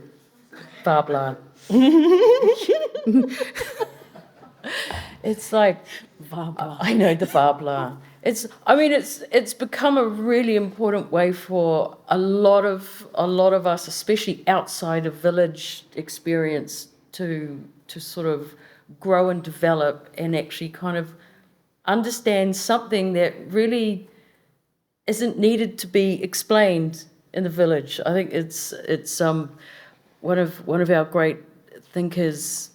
Va blah. It's like, I know the va blah. It's become a really important way for a lot of us, especially outside of village experience, to sort of grow and develop and actually kind of understand something that really isn't needed to be explained in the village. I think it's one of our great thinkers,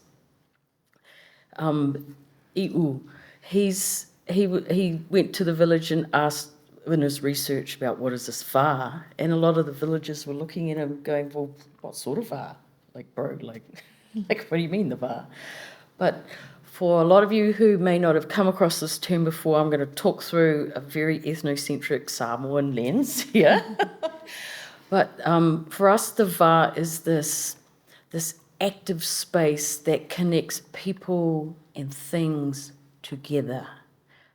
Iu. He went to the village and asked in his research about what is this va, and a lot of the villagers were looking at him going, well, what sort of va? Like, bro, like what do you mean the va? But for a lot of you who may not have come across this term before, I'm going to talk through a very ethnocentric Samoan lens here. But for us, the va is this active space that connects people and things together.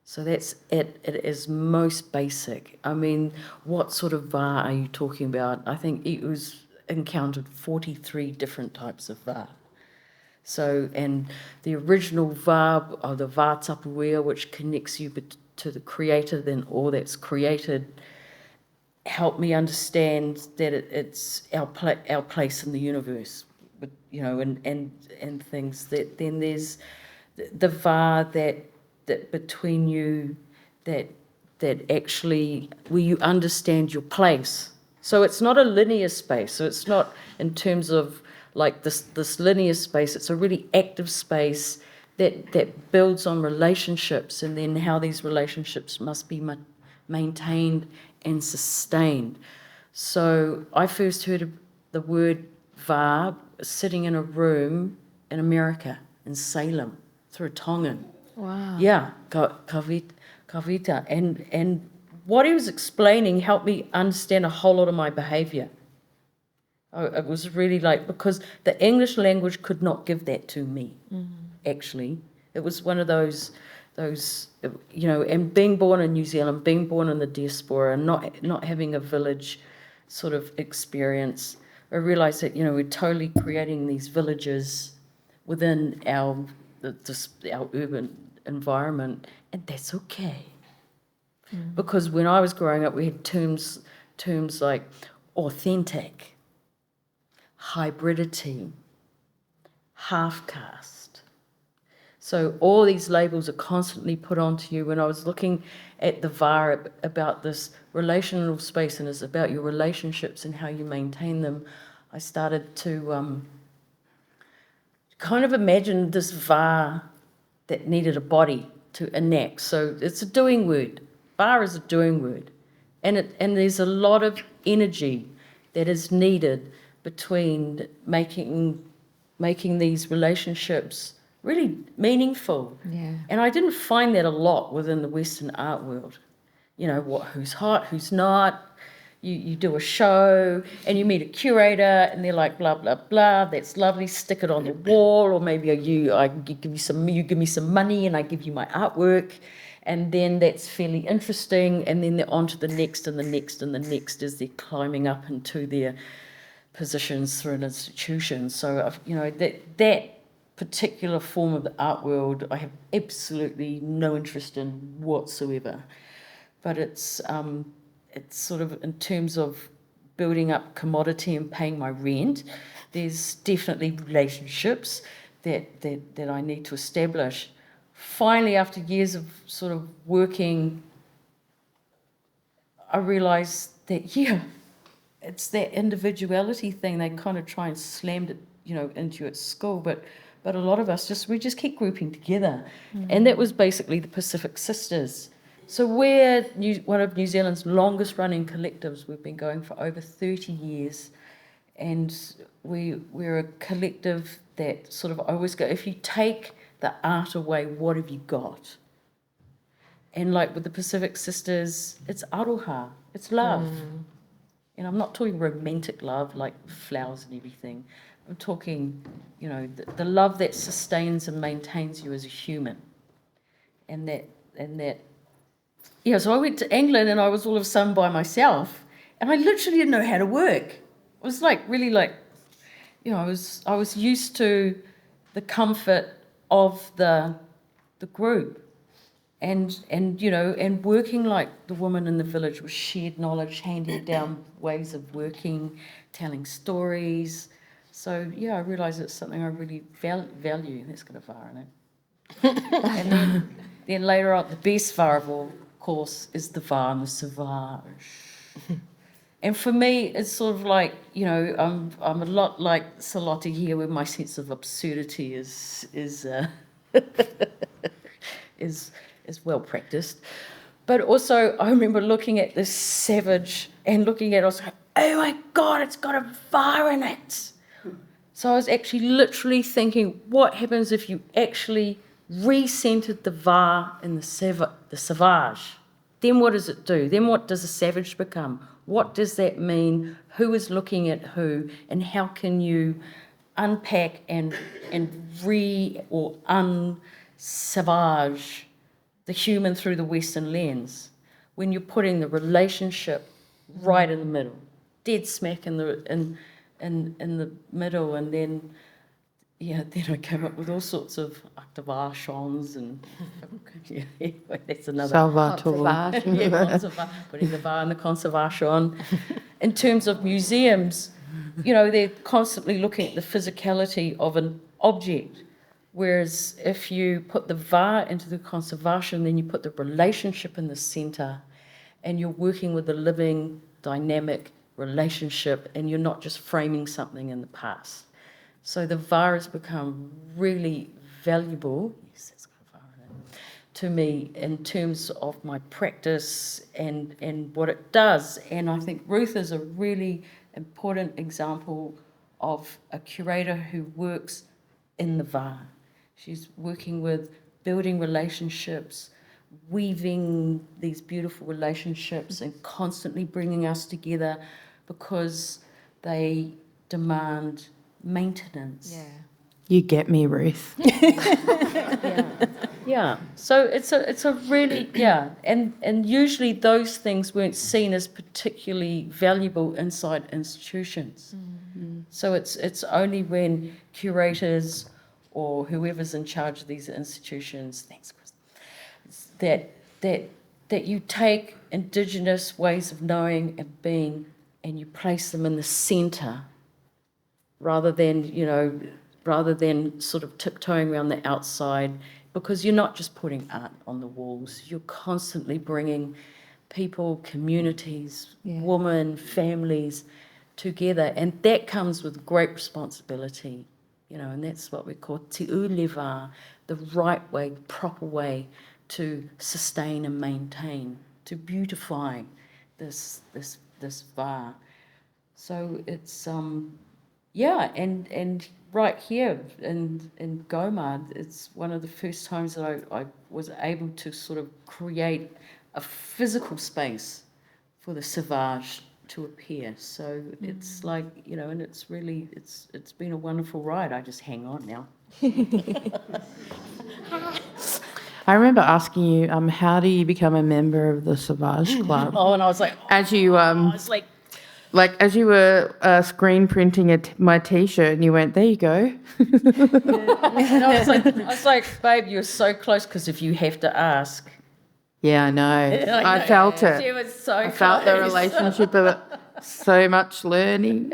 So that's it. It is most basic. I mean, what sort of va are you talking about? I think it was encountered 43 different types of va. So, and the original va, or the va tapuia, which connects you to the creator, then all that's created, helped me understand that it's our place in the universe, but, you know, and things. That then there's the va that between you, that actually where you understand your place. So it's not a linear space. So it's not in terms of like this linear space. It's a really active space that builds on relationships, and then how these relationships must be maintained and sustained. So I first heard the word va sitting in a room in America, in Salem, through a Tongan. Wow. Yeah, kavita. And what he was explaining helped me understand a whole lot of my behaviour. It was really like, because the English language could not give that to me, actually. It was one of those, you know, and being born in New Zealand, being born in the diaspora, and not having a village sort of experience, I realised that, you know, we're totally creating these villages within our urban environment, and that's okay. Because when I was growing up, we had terms like authentic, hybridity, half-caste. So all these labels are constantly put onto you. When I was looking at the va about this relational space, and it's about your relationships and how you maintain them, I started to kind of imagine this va that needed a body to enact. So it's a doing word. Va is a doing word. And there's a lot of energy that is needed between making these relationships really meaningful. Yeah. And I didn't find that a lot within the Western art world. You know, who's hot, who's not. You do a show and you meet a curator and they're like, blah, blah, blah, that's lovely, stick it on the wall, or maybe you give me some money and I give you my artwork, and then that's fairly interesting, and then they're on to the next and the next and the next as they're climbing up into their positions through an institution. So, you know, that particular form of the art world I have absolutely no interest in whatsoever. But it's sort of, in terms of building up commodity and paying my rent, there's definitely relationships that I need to establish. Finally, after years of sort of working, I realised that, yeah, it's that individuality thing. They kind of try and slammed it, you know, into you at school, but a lot of us we just keep grouping together. And that was basically the Pacific Sisters. So we're one of New Zealand's longest running collectives. We've been going for over 30 years. And we're a collective that sort of always go, if you take the art away, what have you got? And like with the Pacific Sisters, it's aroha, it's love. And I'm not talking romantic love, like flowers and everything. I'm talking, you know, the love that sustains and maintains you as a human. And that, yeah, so I went to England and I was all of a sudden by myself, and I literally didn't know how to work. It was like, really like, you know, I was used to the comfort of the group. And you know, and working like the woman in the village with shared knowledge, handing down ways of working, telling stories. So yeah, I realised it's something I really value. That's got a var in it. And then later on, the best var of all, of course, is the var and the sauvage. And for me, it's sort of like, you know, I'm a lot like Salote here, where my sense of absurdity is well practiced. But also, I remember looking at this savage and looking at it, I was like, oh my God, it's got a var in it. So I was actually literally thinking, what happens if you actually recentered the var in the savage? Then what does it do? Then what does a savage become? What does that mean? Who is looking at who? And how can you unpack and unsavage the human through the Western lens, when you're putting the relationship right in the middle, dead smack in the middle, and then I came up with all sorts of activations and yeah, anyway, that's another putting the var and the conservation. In terms of museums, you know, they're constantly looking at the physicality of an object. Whereas if you put the var into the conservation, then you put the relationship in the centre, and you're working with a living, dynamic relationship, and you're not just framing something in the past. So the var has become really valuable, yes, it's got a var in it, to me in terms of my practice and what it does. And I think Ruth is a really important example of a curator who works in the var. She's working with building relationships, weaving these beautiful relationships and constantly bringing us together because they demand maintenance. Yeah. You get me, Ruth. Yeah. So it's a really, yeah. And usually those things weren't seen as particularly valuable inside institutions. Mm-hmm. So it's only when curators or whoever's in charge of these institutions, thanks, Chris, that you take Indigenous ways of knowing and being and you place them in the centre rather than sort of tiptoeing around the outside, because you're not just putting art on the walls, you're constantly bringing people, communities, women, families together, and that comes with great responsibility. You know, and that's what we call te ulewa, the right way, proper way to sustain and maintain, to beautify, this var. So it's and right here in Goma, it's one of the first times that I was able to sort of create a physical space for the savage to appear. So it's like, and it's really, it's been a wonderful ride. I just hang on now. I remember asking you, how do you become a member of the Savage Club? Oh, and I was like, As you I was like, as you were screen printing my T-shirt, and you went, there you go. and I was like, babe, you're so close, because if you have to ask. Yeah, I know. I felt it. She was so I felt the close. relationship of it. So much learning.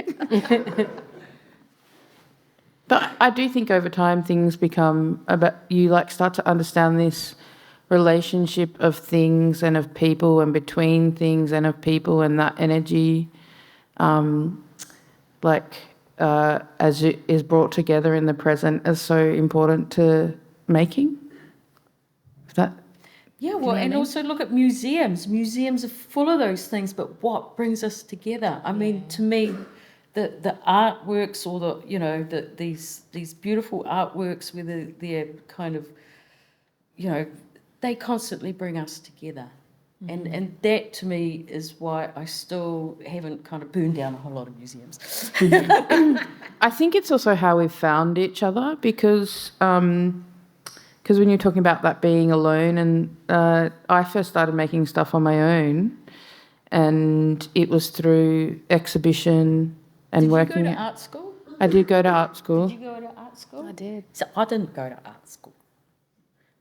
But I do think over time things become about, you start to understand this relationship of things and of people and between things and of people, and that energy, as it is brought together in the present, is so important to making. Is that? Yeah, well, and also look at museums. Museums are full of those things, but what brings us together? I mean, to me, the artworks, or these beautiful artworks, whether they're kind of, they constantly bring us together. And that to me is why I still haven't kind of burned down a whole lot of museums. I think it's also how we've found each other, because when you're talking about that being alone, and I first started making stuff on my own, and it was through exhibition and working. Did you go to art school? I did go to art school. Did you go to art school? I did. So I didn't go to art school.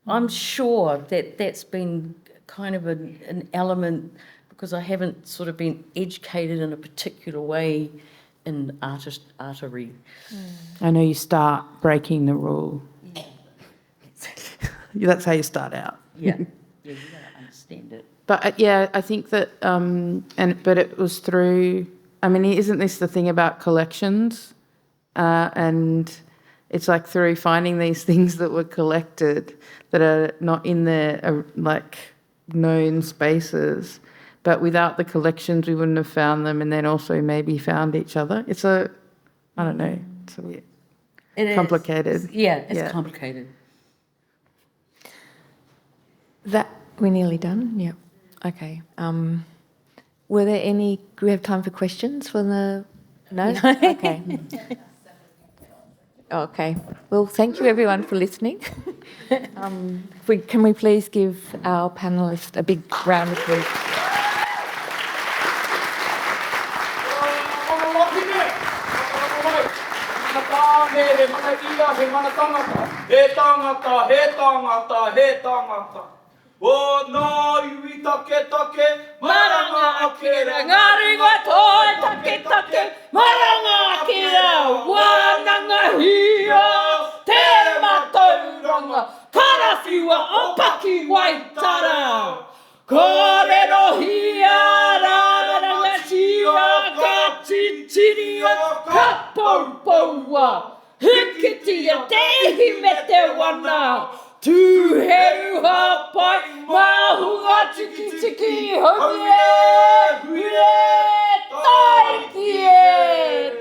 I'm sure that's been kind of an element, because I haven't sort of been educated in a particular way in artery. I know you start breaking the rule. Yeah. That's how you start out. Yeah, you gotta understand it. But I think that, but it was through, I mean, isn't this the thing about collections? And it's like through finding these things that were collected that are not in their known spaces, but without the collections we wouldn't have found them, and then also maybe found each other. It's I don't know, it's a bit complicated. It's complicated. We're nearly done? Yeah. Okay. Were there any... Do we have time for questions from the... No? Okay. Okay. Well, thank you everyone for listening. Can we please give our panellists a big round of applause? O no iwi take maranga akira ngari wa toi take maranga akira wananga hio te matauranga karawhiua o paki waitara kore no hia raranga siwa ka titiria ka poupoua hikiti a tehi me te wana Tu heru hapai, mahunga tiki tiki, hone, hue, taikie.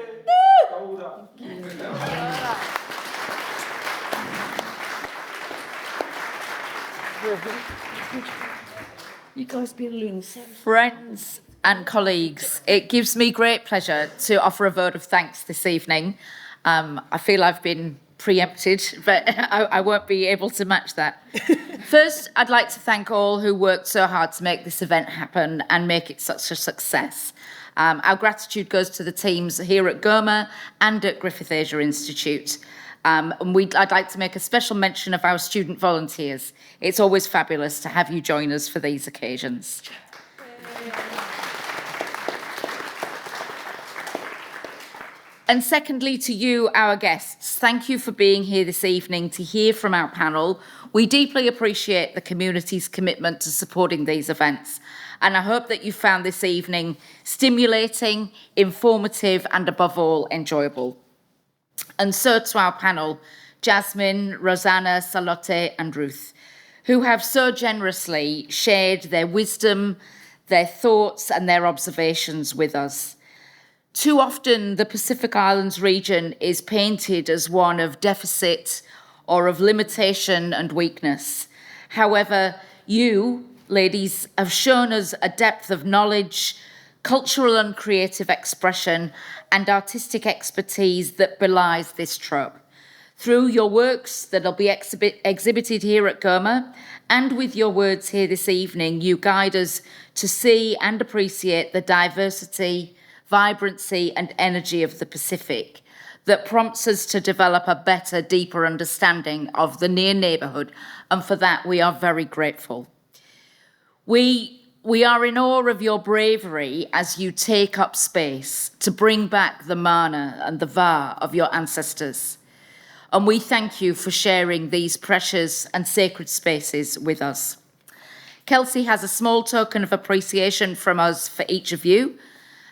You guys be learning. Friends and colleagues, it gives me great pleasure to offer a vote of thanks this evening. I feel I've been preempted, but I won't be able to match that. First, I'd like to thank all who worked so hard to make this event happen and make it such a success. Our gratitude goes to the teams here at GOMA and at Griffith Asia Institute. And I'd like to make a special mention of our student volunteers. It's always fabulous to have you join us for these occasions. And secondly, to you, our guests, thank you for being here this evening to hear from our panel. We deeply appreciate the community's commitment to supporting these events. And I hope that you found this evening stimulating, informative, and above all, enjoyable. And so to our panel, Jasmine, Rosanna, Salote, and Ruth, who have so generously shared their wisdom, their thoughts and their observations with us. Too often, the Pacific Islands region is painted as one of deficit or of limitation and weakness. However, you, ladies, have shown us a depth of knowledge, cultural and creative expression, and artistic expertise that belies this trope. Through your works that'll be exhibited here at GOMA, and with your words here this evening, you guide us to see and appreciate the diversity, vibrancy, and energy of the Pacific that prompts us to develop a better, deeper understanding of the near neighbourhood, and for that we are very grateful. We are in awe of your bravery as you take up space to bring back the mana and the va of your ancestors. And we thank you for sharing these precious and sacred spaces with us. Kelsey has a small token of appreciation from us for each of you.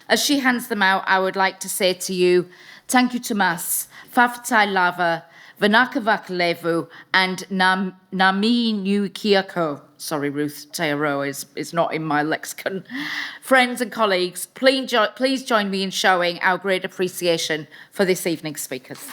As she hands them out, I would like to say to you, tanku Tomas, Fafatai Lava, Vanakavak Levu, and Nami Nu Kiako. Sorry, Ruth, Aotearoa is not in my lexicon. Friends and colleagues, please join me in showing our great appreciation for this evening's speakers.